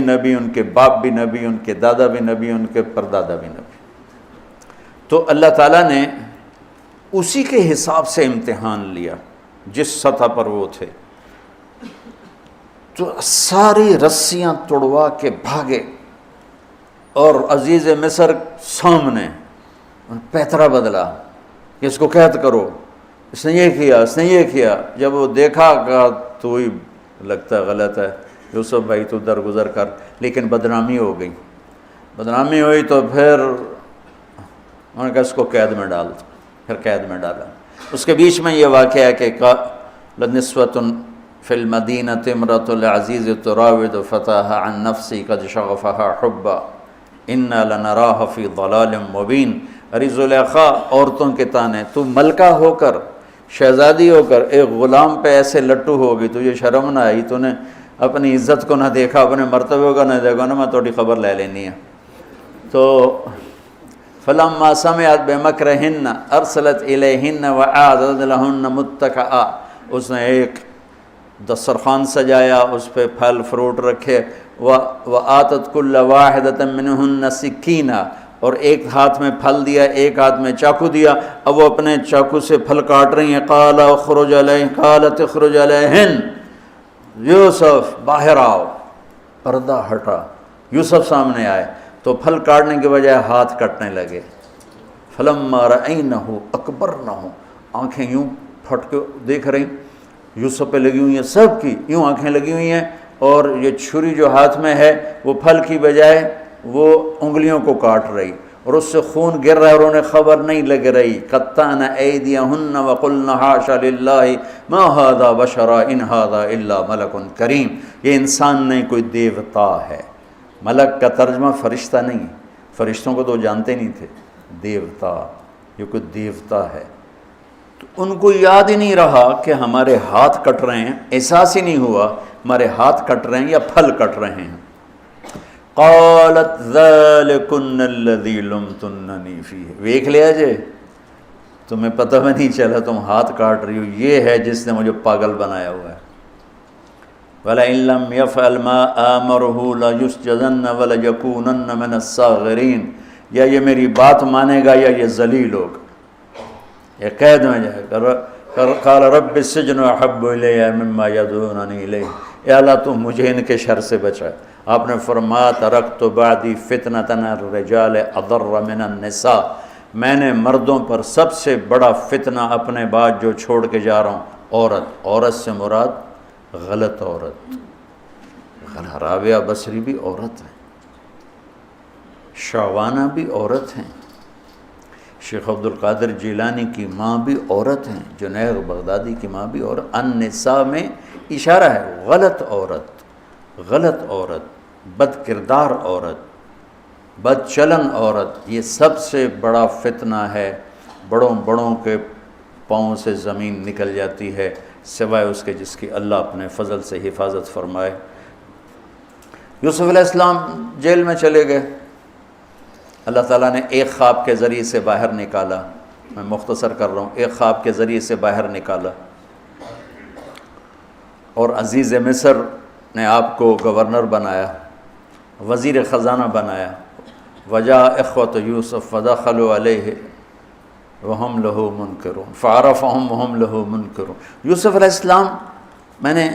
نبی، ان کے باپ بھی نبی، ان کے دادا بھی نبی، ان کے پردادا بھی نبی۔ تو اللہ تعالیٰ نے اسی کے حساب سے امتحان لیا جس سطح پر وہ تھے۔ تو ساری رسیاں توڑوا کے بھاگے، اور عزیز مصر سامنے پیترا بدلا کہ اس کو قید کرو، اس نے یہ کیا، اس نے یہ کیا۔ جب وہ دیکھا کہ تو ہی لگتا غلط ہے، یوسف بھائی تو درگزر کر، لیکن بدنامی ہو گئی۔ بدنامی ہوئی تو پھر انہوں نے کہا اس کو قید میں ڈال دو، پھر قید میں ڈالا۔ اس کے بیچ میں یہ واقعہ ہے کہ لنسوۃ فی المدینۃ امرأۃ العزیز تراود فتاها عن نفسی قد شغفها حبا انا لنراها فی ضلال مبین۔ ارے زلیخا عورتوں کے تانے، تو ملکہ ہو کر، شہزادی ہو کر ایک غلام پہ ایسے لٹو ہوگی، تجھے شرم نہ آئی؟ تو نے اپنی عزت کو نہ دیکھا، اپنے مرتبے کو نہ دیکھا نا، میں تھوڑی خبر لے لینی ہے۔ تو فلما سمعت بمکرہن ارسلت الیہن وأعدت لہن متکئا، اس نے ایک دسترخوان سجایا، اس پہ پھل فروٹ رکھے، وآتت کل واحدۃ منہن سکینہ، اور ایک ہاتھ میں پھل دیا، ایک ہاتھ میں چاقو دیا۔ اب وہ اپنے چاقو سے پھل کاٹ رہی ہیں۔ قال اخرج علیہن، قالت اخرج علیہن، یوسف باہر آؤ۔ پردہ ہٹا، یوسف سامنے آئے تو پھل کاٹنے کے بجائے ہاتھ کٹنے لگے۔ فلما رأینہ اکبرنہ، آنکھیں یوں پھٹ کے دیکھ رہی، یوسف پہ لگی ہوئی ہیں، سب کی یوں آنکھیں لگی ہوئی ہیں، اور یہ چھری جو ہاتھ میں ہے وہ پھل کی بجائے وہ انگلیوں کو کاٹ رہی، اور اس سے خون گر رہا ہے، اور انہیں خبر نہیں لگ رہی۔ قطعن ایدیہن وقلن حاشا للہ ما ھذا بشرا ان ھذا الا ملک کریم، یہ انسان نہیں، کوئی دیوتا ہے۔ ملک کا ترجمہ فرشتہ نہیں، فرشتوں کو تو جانتے نہیں تھے، دیوتا، یہ کوئی دیوتا ہے۔ تو ان کو یاد ہی نہیں رہا کہ ہمارے ہاتھ کٹ رہے ہیں، احساس ہی نہیں ہوا ہمارے ہاتھ کٹ رہے ہیں یا پھل کٹ رہے ہیں۔ قالت ذالکن الذی لمتننی فیہ، دیکھ لیا جے، تمہیں پتہ بھی نہیں چلا تم ہاتھ کاٹ رہی ہو، یہ ہے جس نے مجھے پاگل بنایا ہوا ہے۔ وَلَئِن لَّمْ يَفْعَلْ مَا آمَرُهُ لَيُسْجَنَّ وَلَيَكُونَنَّ مِنَ الصَّاغِرِينَ، یا یہ میری بات مانے گا یا یہ ذلیل ہوگا، یہ قید میں جائے گا۔ قال رب السجن احب الی مما یدعوننی الیہ، اے اللہ تو مجھے ان کے شر سے بچا۔ آپ نے فرمایا ترکت بعدی فتنۃ الرجال اضر من النساء، میں نے مردوں پر سب سے بڑا فتنہ اپنے بعد جو چھوڑ کے جا رہا ہوں عورت۔ عورت سے مراد غلط عورت، رابعہ بصری بھی عورت ہے، شعوانہ بھی عورت ہیں، شیخ عبد القادر جیلانی کی ماں بھی عورت ہیں، جنید بغدادی کی ماں بھی عورت۔ النساء میں اشارہ ہے غلط عورت، غلط عورت، بد کردار عورت، بد چلن عورت، یہ سب سے بڑا فتنہ ہے۔ بڑوں بڑوں کے پاؤں سے زمین نکل جاتی ہے سوائے اس کے جس کی اللہ اپنے فضل سے حفاظت فرمائے۔ یوسف علیہ السلام جیل میں چلے گئے، اللہ تعالیٰ نے ایک خواب کے ذریعے سے باہر نکالا، میں مختصر کر رہا ہوں، ایک خواب کے ذریعے سے باہر نکالا، اور عزیز مصر نے آپ کو گورنر بنایا، وزیر خزانہ بنایا۔ وجاء اخوۃ یوسف فدخلوا علیہ وہم لہ منکرون فعرفہم وہم لہ منکرون۔ یوسف علیہ السلام میں نے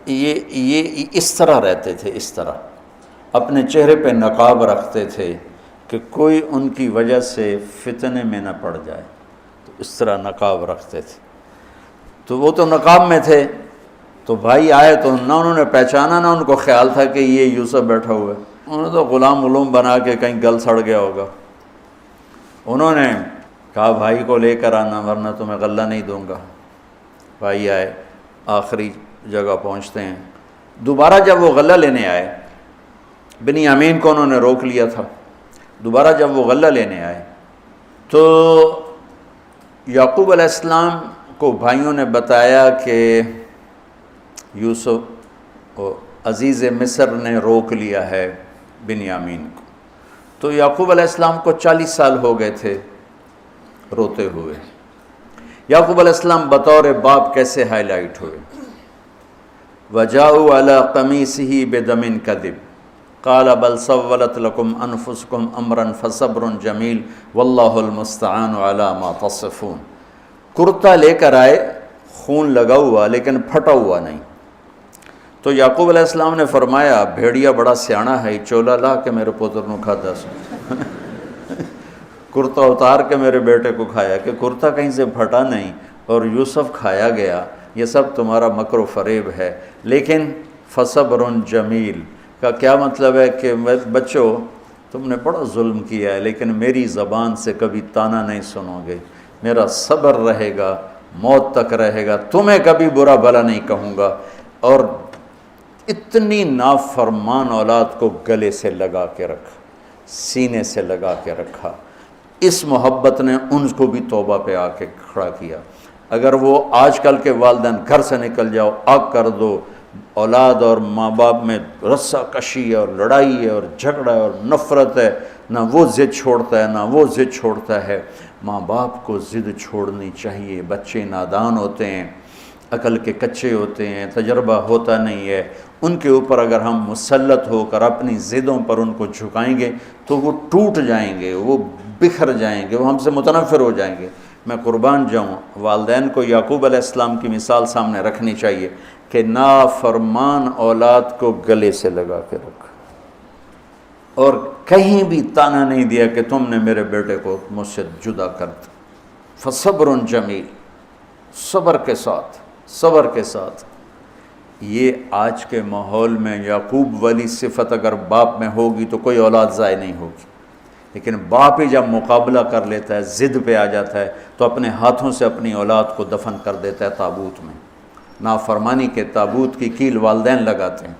یہ اس طرح رہتے تھے، اس طرح اپنے چہرے پہ نقاب رکھتے تھے کہ کوئی ان کی وجہ سے فتنے میں نہ پڑ جائے، تو اس طرح نقاب رکھتے تھے۔ تو وہ تو نقاب میں تھے، تو بھائی آئے تو نہ انہوں نے پہچانا، نہ ان کو خیال تھا کہ یہ یوسف بیٹھا ہوا ہے، انہوں نے تو غلام بنا کے کہیں گل سڑ گیا ہوگا۔ انہوں نے کہا بھائی کو لے کر آنا ورنہ تمہیں غلہ نہیں دوں گا۔ بھائی آئے، آخری جگہ پہنچتے ہیں۔ دوبارہ جب وہ غلہ لینے آئے، بنیامین کو انہوں نے روک لیا تھا، دوبارہ جب وہ غلہ لینے آئے تو یعقوب علیہ السلام کو بھائیوں نے بتایا کہ یوسف عزیز مصر نے روک لیا ہے بنیامین کو۔ تو یعقوب علیہ السلام کو 40 سال ہو گئے تھے روتے ہوئے۔ یعقوب علیہ السلام بطور باپ کیسے ہائی لائٹ ہوئے؟ وجاؤوا علی قمیصہ بدم کذب قال بل سولت لکم انفسکم امرا فصبر جمیل واللہ المستعان علی ما تصفون۔ کرتا لے کر آئے خون لگا ہوا لیکن پھٹا ہوا نہیں، تو یعقوب علیہ السلام نے فرمایا بھیڑیا بڑا سیانا ہے، چولا لا کے میرے پوتر نو کھاتا سو کرتا اتار کے میرے بیٹے کو کھایا، کہ کرتا کہیں سے پھٹا نہیں اور یوسف کھایا گیا، یہ سب تمہارا مکر و فریب ہے۔ لیکن فصبر جمیل کا کیا مطلب ہے کہ بچوں تم نے بڑا ظلم کیا ہے لیکن میری زبان سے کبھی طعنہ نہیں سنو گے، میرا صبر رہے گا، موت تک رہے گا، تمہیں کبھی برا بھلا نہیں کہوں گا۔ اور اتنی نافرمان اولاد کو گلے سے لگا کے رکھا، سینے سے لگا کے رکھا، اس محبت نے ان کو بھی توبہ پہ آ کے کھڑا کیا۔ اگر وہ آج کل کے والدین گھر سے نکل جاؤ، آگ کر دو، اولاد اور ماں باپ میں رسہ کشی ہے اور لڑائی ہے اور جھگڑا ہے اور نفرت ہے، نہ وہ ضد چھوڑتا ہے نہ وہ ضد چھوڑتا ہے۔ ماں باپ کو ضد چھوڑنی چاہیے، بچے نادان ہوتے ہیں، عقل کے کچے ہوتے ہیں، تجربہ ہوتا نہیں ہے، ان کے اوپر اگر ہم مسلط ہو کر اپنی ضدوں پر ان کو جھکائیں گے تو وہ ٹوٹ جائیں گے، وہ بکھر جائیں گے، وہ ہم سے متنفر ہو جائیں گے۔ میں قربان جاؤں، والدین کو یعقوب علیہ السلام کی مثال سامنے رکھنی چاہیے کہ نافرمان اولاد کو گلے سے لگا کے رکھا اور کہیں بھی طعنہ نہیں دیا کہ تم نے میرے بیٹے کو مجھ سے جدا کر دیا۔ فصبر جمیل، صبر کے ساتھ، صبر کے ساتھ۔ یہ آج کے ماحول میں یعقوب والی صفت اگر باپ میں ہوگی تو کوئی اولاد ضائع نہیں ہوگی، لیکن باپ ہی جب مقابلہ کر لیتا ہے، ضد پہ آ جاتا ہے، تو اپنے ہاتھوں سے اپنی اولاد کو دفن کر دیتا ہے تابوت میں۔ نافرمانی کے تابوت کی کیل والدین لگاتے ہیں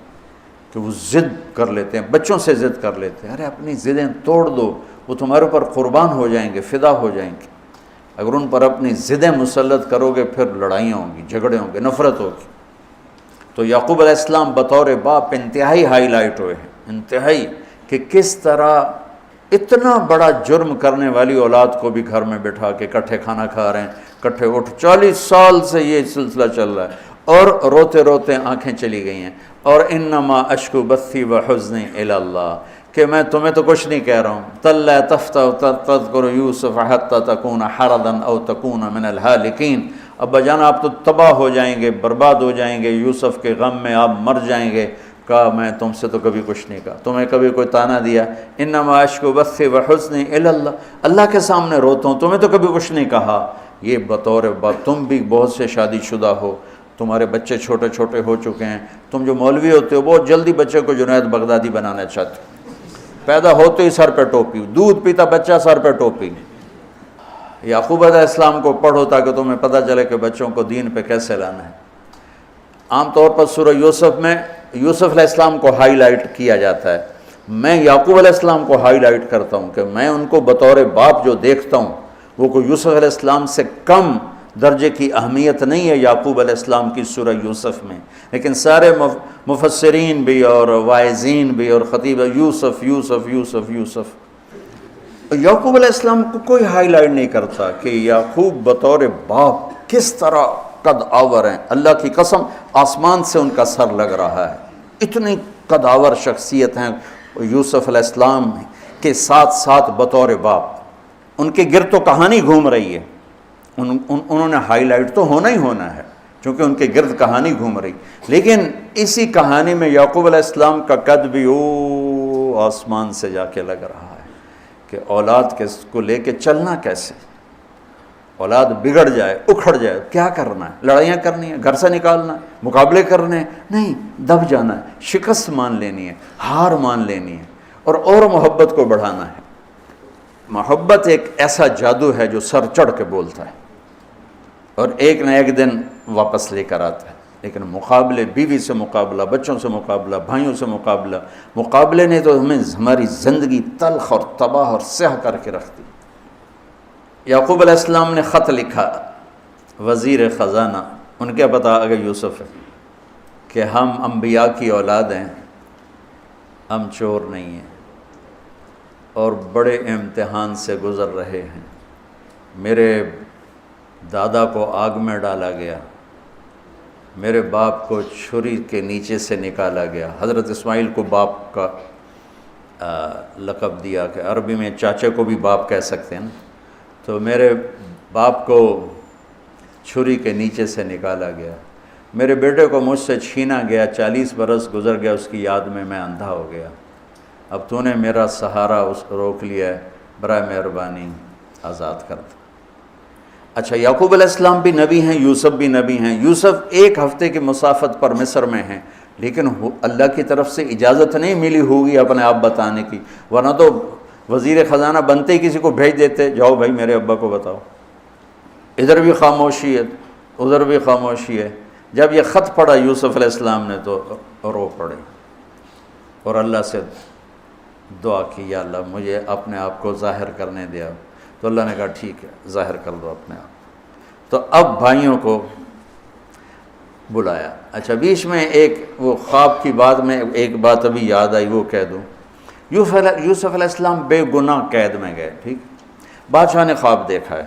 کہ وہ ضد کر لیتے ہیں، بچوں سے ضد کر لیتے ہیں، ارے اپنی ضدیں توڑ دو، وہ تمہارے اوپر قربان ہو جائیں گے، فدا ہو جائیں گے۔ اگر ان پر اپنی ضدیں مسلط کرو گے پھر لڑائیاں ہوں گی، جھگڑے ہوں گے، نفرت ہوگی۔ تو یعقوب علیہ السلام بطور باپ انتہائی ہائی لائٹ ہوئے ہیں، انتہائی، کہ کس طرح اتنا بڑا جرم کرنے والی اولاد کو بھی گھر میں بٹھا کے کٹھے کھانا کھا رہے ہیں، کٹھے اٹھ، 40 سال سے یہ سلسلہ چل رہا ہے، اور روتے روتے آنکھیں چلی گئی ہیں۔ اور انما اشکو بثی وحزنی الی اللہ، کہ میں تمہیں تو کچھ نہیں کہہ رہا ہوں، تَلَّا تَفْتَحُ تَذْكُرُ يُوسُفَ حَتَّى تَكُونَ حَرَضًا أَوْ تَكُونَ مِنَ الْهَالِكِينَ، ابا جان آپ تو تباہ ہو جائیں گے، برباد ہو جائیں گے، یوسف کے غم میں آپ مر جائیں گے۔ کہا میں تم سے تو کبھی کچھ نہیں کہا، تمہیں کبھی کوئی طعنہ دیا؟ انما اشکو بثی وحزنی الی اللہ، اللہ کے سامنے روتا ہوں، تمہیں تو کبھی کچھ نہیں کہا۔ یہ بطور باپ، تم بھی بہت سے شادی شدہ ہو، تمہارے بچے چھوٹے چھوٹے ہو چکے ہیں، تم جو مولوی ہوتے ہو بہت جلدی بچے کو جنید بغدادی بنانا چاہتے ہو، پیدا ہوتے ہی سر پہ ٹوپی، دودھ پیتا بچہ سر پہ ٹوپی۔ یعقوب علیہ السلام کو پڑھو تاکہ تمہیں پتہ چلے کہ بچوں کو دین پہ کیسے لانا ہے۔ عام طور پر سورہ یوسف میں یوسف علیہ السلام کو ہائی لائٹ کیا جاتا ہے، میں یعقوب علیہ السلام کو ہائی لائٹ کرتا ہوں کہ میں ان کو بطور باپ جو دیکھتا ہوں وہ کوئی یوسف علیہ السلام سے کم درجے کی اہمیت نہیں ہے یعقوب علیہ السلام کی سورہ یوسف میں، لیکن سارے مفسرین بھی اور واعظین بھی اور خطیب یوسف یوسف یوسف یوسف، یعقوب علیہ السلام کو کوئی ہائی لائٹ نہیں کرتا کہ یعقوب بطور باپ کس طرح قد آور ہیں۔ اللہ کی قسم آسمان سے ان کا سر لگ رہا ہے، اتنی قد آور شخصیت ہیں یوسف علیہ السلام کے ساتھ ساتھ بطور باپ۔ ان کے گرد تو کہانی گھوم رہی ہے، انہوں نے ہائی لائٹ تو ہونا ہی ہونا ہے چونکہ ان کے گرد کہانی گھوم رہی، لیکن اسی کہانی میں یعقوب علیہ السلام کا قد بھی آسمان سے جا کے لگ رہا ہے کہ اولاد کو لے کے چلنا کیسے، اولاد بگڑ جائے، اکھڑ جائے، کیا کرنا ہے؟ لڑائیاں کرنی ہے، گھر سے نکالنا ہے، مقابلے کرنے ہیں؟ نہیں، دب جانا ہے، شکست مان لینی ہے، ہار مان لینی ہے، اور محبت کو بڑھانا ہے۔ محبت ایک ایسا جادو ہے جو سر چڑھ کے بولتا ہے اور ایک نہ ایک دن واپس لے کر آتا ہے، لیکن مقابلے، بیوی سے مقابلہ، بچوں سے مقابلہ، بھائیوں سے مقابلہ، مقابلے نے تو ہمیں ہماری زندگی تلخ اور تباہ اور سیاہ کر کے رکھ دی۔ یعقوب علیہ السلام نے خط لکھا، وزیر خزانہ، ان کے پتہ آگے یوسف ہے کہ ہم انبیاء کی اولاد ہیں، ہم چور نہیں ہیں اور بڑے امتحان سے گزر رہے ہیں۔ میرے دادا کو آگ میں ڈالا گیا، میرے باپ کو چھری کے نیچے سے نکالا گیا. حضرت اسماعیل کو باپ کا لقب دیا کہ عربی میں چاچے کو بھی باپ کہہ سکتے ہیں نا. تو میرے باپ کو چھری کے نیچے سے نکالا گیا. میرے بیٹے کو مجھ سے چھینا گیا. 40 برس گزر گیا اس کی یاد میں اندھا ہو گیا. اب تو نے میرا سہارا روک لیا ہے, برائے مہربانی آزاد کر دو. اچھا, یعقوب علیہ السلام بھی نبی ہیں, یوسف بھی نبی ہیں. یوسف 1 ہفتے کی مسافت پر مصر میں ہیں, لیکن اللہ کی طرف سے اجازت نہیں ملی ہوگی اپنے آپ بتانے کی, ورنہ تو وزیر خزانہ بنتے ہی کسی کو بھیج دیتے, جاؤ بھائی میرے ابا کو بتاؤ. ادھر بھی خاموشی ہے, ادھر بھی خاموشی ہے. جب یہ خط پڑھا یوسف علیہ السلام نے تو رو پڑے اور اللہ سے دعا کی, یا اللہ مجھے اپنے آپ کو ظاہر کرنے دیا. تو اللہ نے کہا ٹھیک ہے, ظاہر کر دو اپنے آپ. تو اب بھائیوں کو بلایا. اچھا, بیچ میں ایک وہ خواب کی بات میں ایک بات ابھی یاد آئی, وہ کہہ دوں. یوسف علیہ السلام بے گناہ قید میں گئے, ٹھیک. بادشاہ نے خواب دیکھا ہے.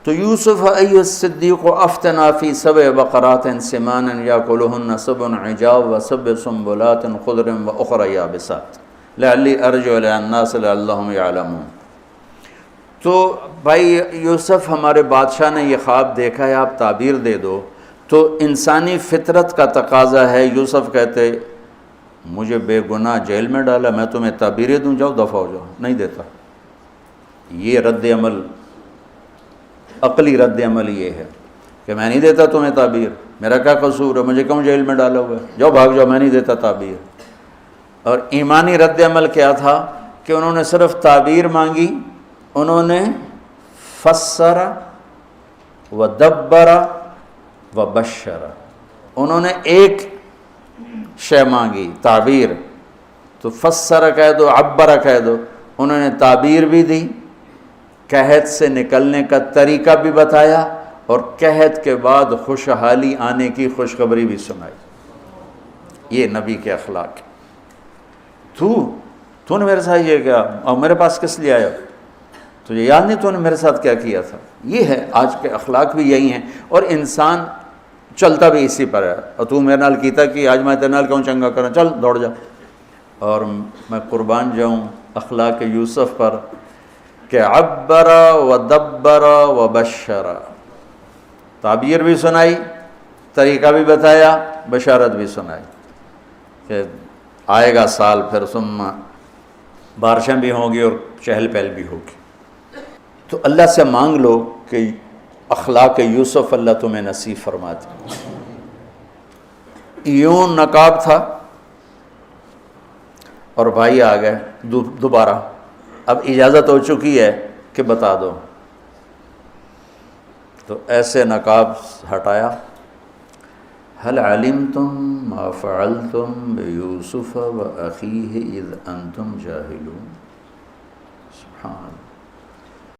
تو یوسف ایھا الصدیق افتنا فی 7 بقرات سمان یاکلہن 7 عجاف و 7 سنبلات خضر و اخری یابسات لعلی ارجع الی الناس لعلہم یعلمون. تو بھائی یوسف, ہمارے بادشاہ نے یہ خواب دیکھا ہے, آپ تعبیر دے دو. تو انسانی فطرت کا تقاضا ہے. یوسف کہتے مجھے بے گناہ جیل میں ڈالا, میں تمہیں تعبیریں دوں, جاؤ دفع ہو جاؤ. نہیں دیتا. یہ رد عمل, عقلی رد عمل یہ ہے کہ میں نہیں دیتا تمہیں تعبیر, میرا کیا قصور ہے, مجھے کیوں جیل میں ڈالا ہوا ہے, جاؤ بھاگ جاؤ, میں نہیں دیتا تعبیر. اور ایمانی رد عمل کیا تھا کہ انہوں نے صرف تعبیر مانگی, انہوں نے فسر و دبر و بشر, انہوں نے ایک شے مانگی تعبیر, تو فسر کہہ دو, عبر کہہ دو. انہوں نے تعبیر بھی دی, قحط سے نکلنے کا طریقہ بھی بتایا, اور قحط کے بعد خوشحالی آنے کی خوشخبری بھی سنائی. یہ نبی کے اخلاق. تو نے میرے ساتھ یہ کیا, اور میرے پاس کس لیے آیا, تجھے یاد نہیں تو نے میرے ساتھ کیا کیا تھا. یہ ہے آج کے اخلاق بھی یہی ہیں, اور انسان چلتا بھی اسی پر ہے. اور تو میرے نال کیتا کہ آج میں تیرے نال کیوں چنگا کروں, چل دوڑ جا. اور میں قربان جاؤں اخلاق یوسف پر کہ عبر و دبر و بشر, تعبیر بھی سنائی, طریقہ بھی بتایا, بشارت بھی سنائی کہ آئے گا سال پھر ثم بارشیں بھی ہوں گی اور چہل پہل بھی ہوگی. تو اللہ سے مانگ لو کہ اخلاق یوسف اللہ تمہیں نصیب فرما دے. یوں نقاب تھا اور بھائی آ گئے دوبارہ, اب اجازت ہو چکی ہے کہ بتا دو. تو ایسے نقاب ہٹایا. هل علمتم ما فعلتم بيوسف وأخيه إذ أنتم جاهلون. سبحان اللہ.